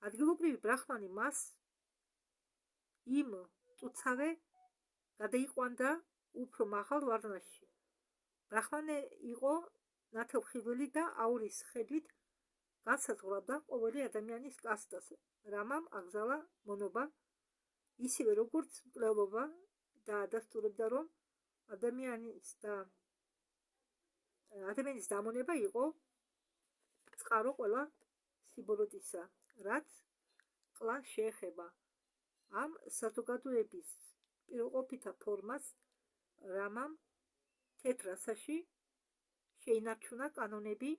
ადგილობრივი ბრაჰმანი მას იმ წუცავე გადაიყვანდა უფრო მაღალ ვარნაში. ბრაჰმანი იყო ნათელმხილველი და აურის ხედვით განსაზღვრავდა ყოველი ადამიანის კასტას, რამამ აკრძალა მონობა, ისევე როგორც მკვლელობა და ადასტურებდა, რომ ადამიანის დამონება იყო წყარო ყველა სიბოროტისა, რაც კლანს შეეხება. ამ საზოგადოების პიროყოფითა ფორმას რამამ თეთრ რასაში შეინარჩუნა კანონები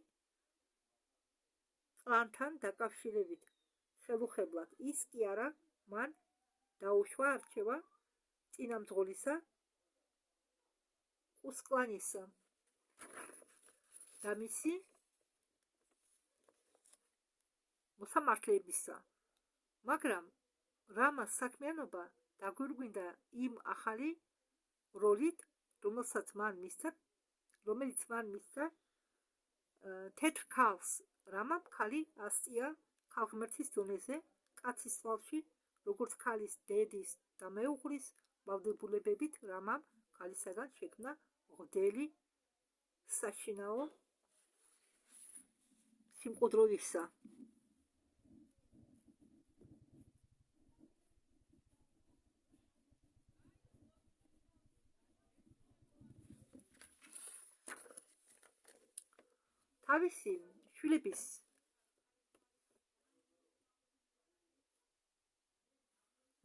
კლანთან დაკავშირებით ხელუხებლად. ის კი არა, მან დაუშვა არჩევა წინამძღოლისა ყუსკლანისა და მისი მოსამართლეებისა, მაგრამ რამას საქმიანობა დაგვირგვინდა იმ ახალი როლით, რომელიც მან მისცა თეთრ ქალს. რამამ ქალი ასწია ქალღმერთის დონეზე, კაცის თვალში, როგორც ქალის დედის და მეუღლის ვალდებულებებით, რამამ ქალისაგან შექმნა მღვდელი საშინაო სიმყუდროვისა. თავისი შვილების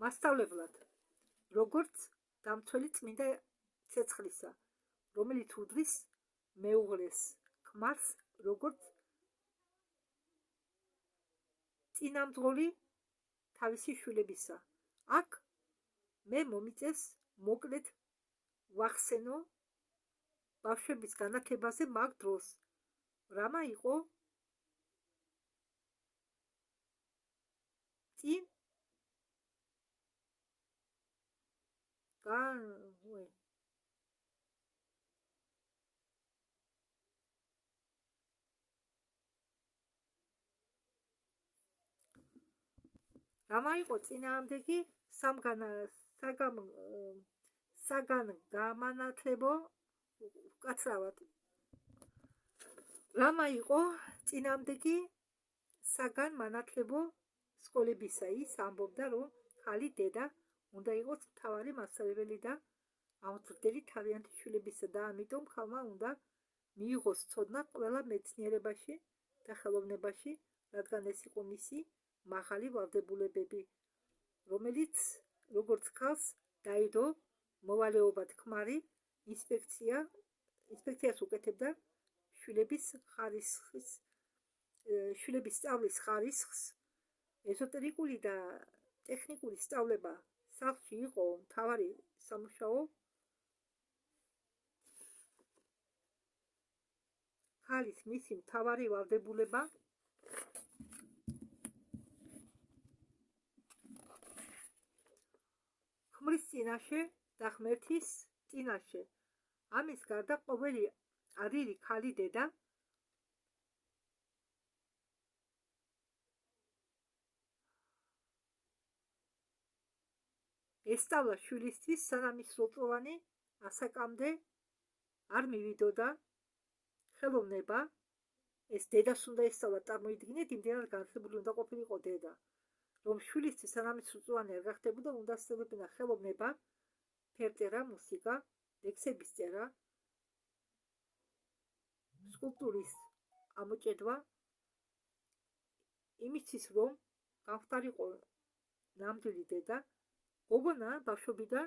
მასწავლებლად, როგორც დამცველი წმინდა ცეცხლისა, რომელიც უდრის მეუღლეს ქმარს, როგორც წინამძღოლი თავისი შვილებისა. აქ მე მომიწევს მოკლედ ვახსენო ბავშვების განათლებაზე მაგ დროს, რამა იყო წინ რამა იყო წინააღმდეგი საგანმანათლებლო უკაცრავად. რამა იყო წინააღმდეგი საგანმანათლებლო სკოლებისა. ის ამბობდა, რომ ქალი დედა უნდა იყოს მთავარი მასწავლებელი და აღმზრდელი თავიანთი შვილებისა და ამიტომ ქალმა უნდა მიიღოს ცოდნა ყველა მეცნიერებაში და ხელოვნებაში, რადგან ეს იყო მისი მაღალი ვალდებულებები, რომელიც როგორც ქალს დაიდო მოვალეობად ქმარი ინსპექციას უკეთებდა შვილების სწავლის ხარისხს. ეზოტერიკული და ტექნიკური სწავლება სახლში იყო მთავარი სამუშაო. ქალის მისი მთავარი ვალდებულება ქმრის წინაშე და ღმერთის წინაშე. ამის გარდა ყოველი ადვილი ქალი დედა ესწავლა შვილისთვის, სანამ ის 8 წლოვანი ასაკამდე არ მივიდოდა ხელოვნება. ეს დედას უნდა ესწავლა, წარმოიდგინეთ, იმდენად განათლებული უნდა ყოფილიყო დედა, რომ შვილისთვის სანამ ის 8 წლოვანი არ გახდებოდა, უნდა ასწავლებინა ხელოვნება, ფერწერა, მუსიკა, ლექსების წერა, სკულპტურის ამოჭედვა, იმისთვის რომ გამხდარიყო ნამდვილი დედა. გოგონა ბავშვობიდან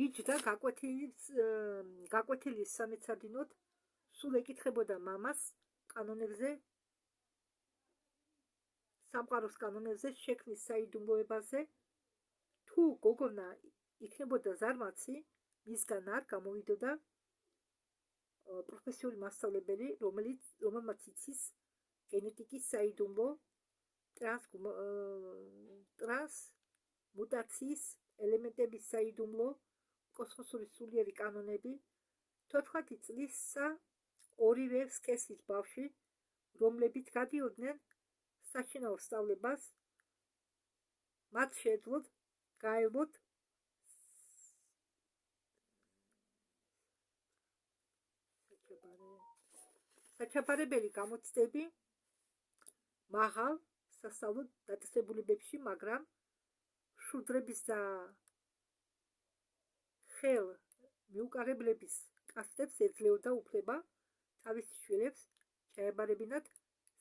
იჯდა გაკვეთილის სამეცადინოდ, სულ ეკითხებოდა მამას კანონებზე, სამყაროს კანონებზე, შექმნის საიდუმლოებაზე. თუ გოგონა იქნებოდა ზარმაცი, მისგან არ გამოვიდოდა პროფესიული მასწავლებელი, რომელმაც იცის გენეტიკის საიდუმლო, ტრანსმუტაციის ელემენტების საიდუმლო, კოსმოსური სულიერი კანონები. 14 წლისა ორივე სქესის ბავშვი, რომლებიც გადიოდნენ საშინაო სწავლებას, მათ შეეძლოთ გაევლოთ საჩაბარებელი გამოცდები მაღალ სასწავლო დაწესებულებებში, მაგრამ შუდრების და ხელ მიუკარებლების კასტებს ეძლეოდა უფლება თავის შვილებს ჩაებარებინათ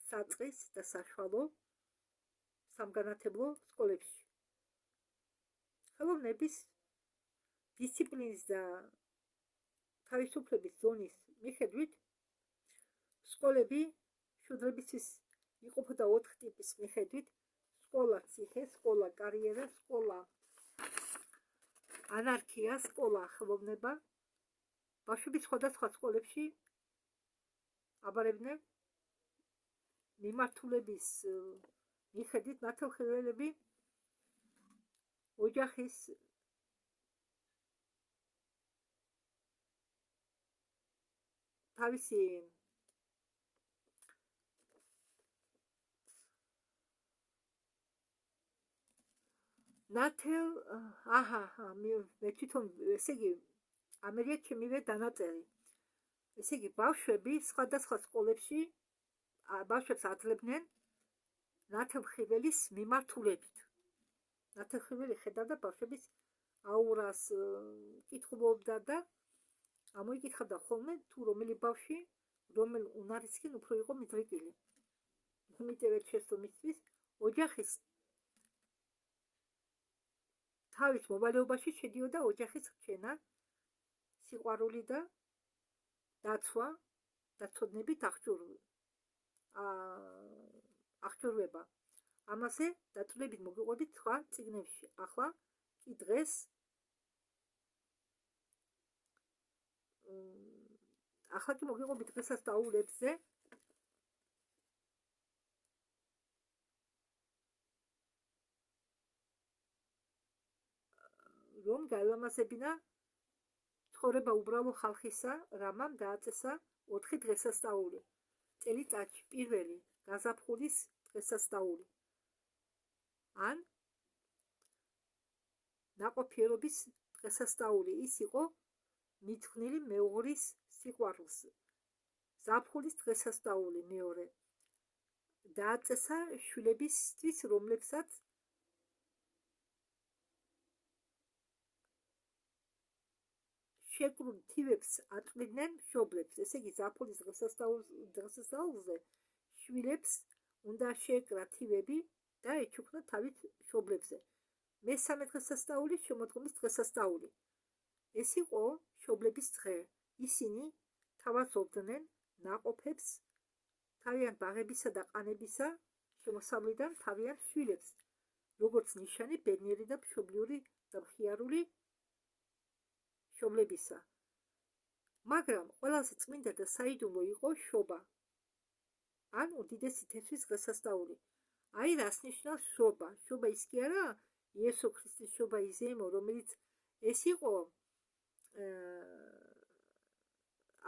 საწყის და საშუალო სამგანათლებლო სკოლებში. ხელოვნების დისციპლინის და თავისუფლების ზონის მიხედვით სკოლები შუდრებისთვის იყოფოდა 4 ტიპის მიხედვით: სკოლა ციხე, სკოლა კარიერა, სკოლა ანარქია, სკოლა ხელოვნება. ბავშვები სხვადასხვა სკოლებში აბარებდნენ მიმართულების მიხედვით ნათელხმელები ოჯახის თავისი ნათელ მე თვითონ ესე იგი ამერიკაში მივე დანაწერი. ესე იგი ბავშვები სხვადასხვა სკოლებში ბავშვებს აძლევდნენ ნათელხმელის მიმართულებით. ნათელხმელი ხედავდა ბავშვების აურას, კითხულობდა და ამოიკითხავდა ხოლმე თუ რომელი ბავშვი რომელ უნარისკენ უფრო იყო მიდრეკილი. იმიტომ შეცდო მისთვის ოჯახის თავის მოვალეობაში შედიოდა ოჯახის რჩენა, სიყვარული და დაცვა და ცოდნებით აღჭურვება. ამაზე დაწვრილებით მოგიყვებით სხვა წიგნებში. ახლა კი დღეს მოგიყვებით დღესასწაულებზე რომ გაილამაზებინა ცხოვრება უბრალო ხალხისა, რამამ დააწესა 4 დღესასწაული. წელიწადში პირველი გაზაფხულის დღესასწაული. ან ნაყოფიერობის დღესასწაული. ის იყო მიძღვნილი მეუღლის სიყვარულს. ზაფხულის დღესასწაული მეორე. დააწესა შვილებისთვის, რომლებსაც შეკრულ თივებს აწვლიდნენ მშობლებს. ესე იგი ზაფხულის დღესასწაულზე შვილებს უნდა შეეკრა თივები და ეჩუქნა თავის მშობლებზე. მესამე დღესასწაული შემოდგომის დღესასწაული. ეს იყო მშობლების დღე. ისინი თავაზობდნენ ნაყოფებს თავიანთ ბაღებისა და ყანებისა შემოსავლიდან თავიანთ შვილებს, როგორც ნიშანი ბედნიერი და მშობლიური და მხიარული მშობლებისა. მაგრამ ყველაზე წმინდა და საიდუმლო იყო შობა, ან უდიდესი თესვის დღესასწაული. აი რას ნიშნავს შობა? შობა ის კი არა იესო ქრისტეს შობა იზეიმო, რომელიც ეს იყო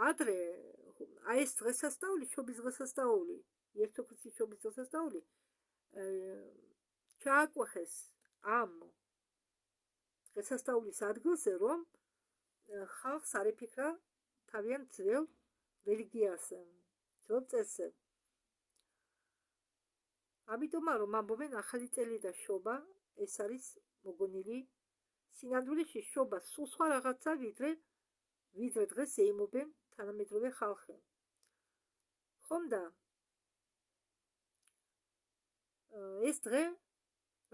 ადრე, აი ეს დღესასწაული, შობის დღესასწაული, იესო ქრისტეს შობის დღესასწაული ჩააკვეხეს ამ დღესასწაულის ადგილზე, რომ ხალხს არ ეფიქრა თავიანთ ძველ რელიგიაზე, ძველ წესზე. ამიტომ რომ ამბობენ ახალი წელი და შობა, ეს არის მოგონილი სინამდვილეში შობა სულ სხვა რაღაცა, ვიდრე დღეს ეიმობენ თანამედროვე ხალხი. ხომ და ეს დღე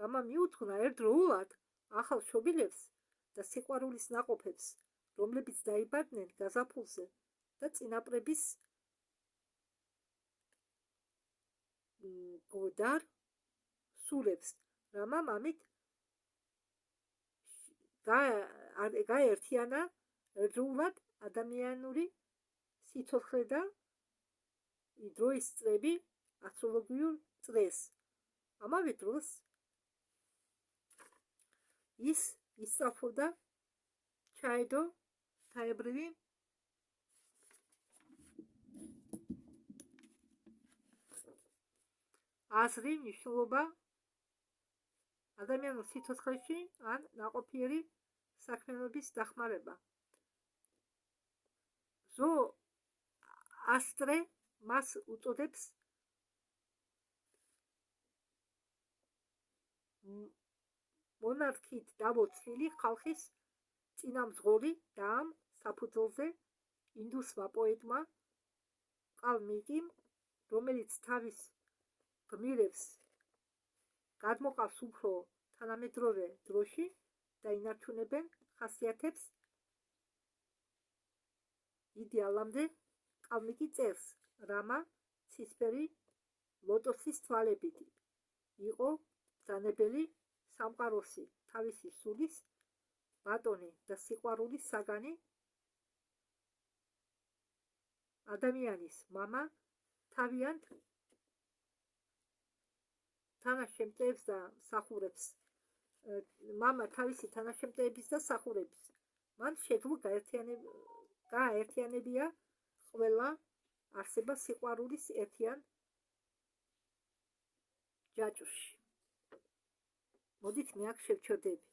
რამა მიუძღვნა ერთდროულად ახალ შობილებს და სიყვარულის ნაყოფებს, რომლებიც დაიბადნენ გაზაფხულზე და წინაპრების გოდარ სულებს, რამამ ამით გაერთიანა ერთდროულად ადამიანური სიცოცხლე და დროის წლები ასტროლოგიურ წრეს. ამავე დროს ის ისწრაფოდა ჩაედო თაებრივი აზრი, მნიშვნელობა ადამიანურ სიცოცხლეში ან ნაყოფიერი საქმიანობის დახმარება. ზოასტრე მას უწოდებს მონარქით დავოცლილი ხალხის წინამძღოლი და ამ საფუძველზე ინდუსმა პოეტმა კალმიკიმ, რომელიც თავის გმირებს გადმოყავს უფრო თანამედროვე დროში და ინარჩუნებენ ხასიათებს იდეალამდე, კალმიკი წერს, რამა ცისფერი ლოტოსის თვალებით იყო ბრძანებელი სამყაროსი, თავისი სულის ბატონი და სიყვარულის საგანი, ადამიანის მამა თავიანთ თანაშემწეებს და მსახურებს მამა თავისი თანაშემწეების და მსახურების მან შეძლო გააერთიანებია ყველა არსება სიყვარულის ერთიან ჯაჭვში. მოდით მე აქ შევჩერდები.